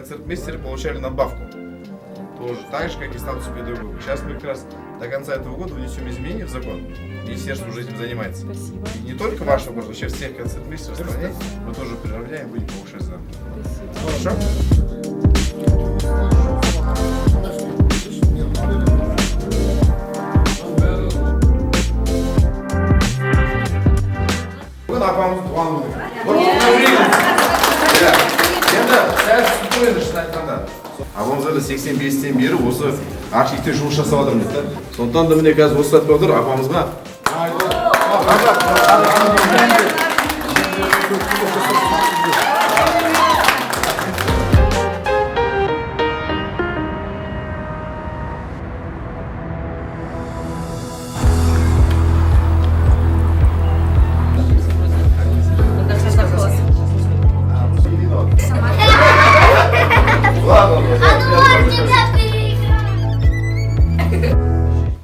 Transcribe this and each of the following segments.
концертмейстеры получали надбавку. Тоже так же, как и статус педагога. Сейчас мы как раз до конца этого года внесем изменения в закон. Министерство уже этим занимается. Спасибо. И не только ваш вопрос, вообще всех концертмейстеров в стране мы тоже приравняем, будем повышать заработок. Спасибо. Хорошо? Бүгін апамыздың туған күні. Енді сәл сүт қойды шын айтқанда. Апамыз әлі 85-тен бері осы архивте жұмыс жасап жатырмыз да. Сондықтан да міне қазір осы сәтте отыр апамызға.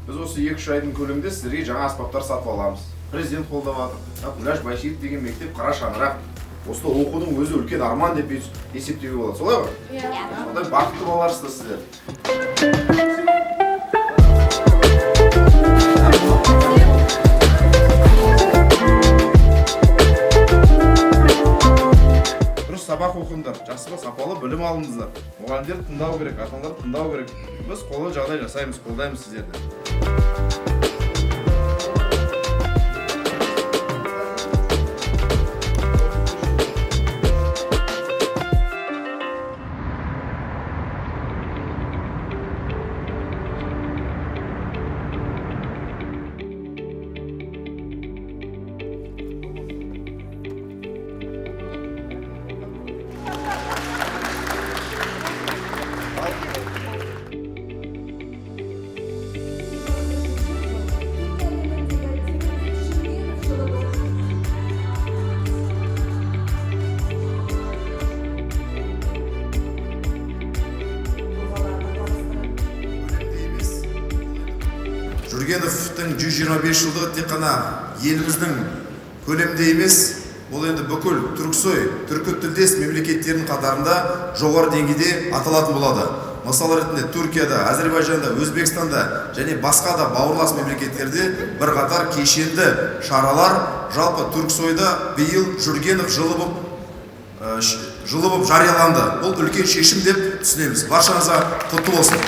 Біз осы 2-3 айдың көлемінде сіздерге жаңа аспаптар сатып аламыз. Президент қолдап жатыр. Гүлаш Байшиев деген мектеп қара шаңырақ. Осында оқудың өзі үлкен арман деп есептеуге болады. Солай ғой? Иә. Сондай бақытты боларсыздар сіздер. Дұрыс сабақ оқыңдар, жақсы сапалы білім алыңыздар. Мұғалімдерді тыңдау керек, ата-аналарды тыңдау керек. Біз қолайлы жағдай жасаймыз, қолдаймыз сіздерді. Жүргеновтың 125 жылдығы тек қана еліміздің көлемде емес, бұл енді бүкіл түрксой, түркі тілдес мемлекеттердің қатарында жоғары деңгейде аталатын болады. Мысал ретінде Түркияда, Әзербайжанда, Өзбекстанда және басқа да бауырлас мемлекеттерде бірқатар кешенді шаралар жалпы түрксойда биыл Жүргенов жылы болып жарияланды. Бұл үлкен шешім деп түсінеміз. Баршаңызға құтты болсын.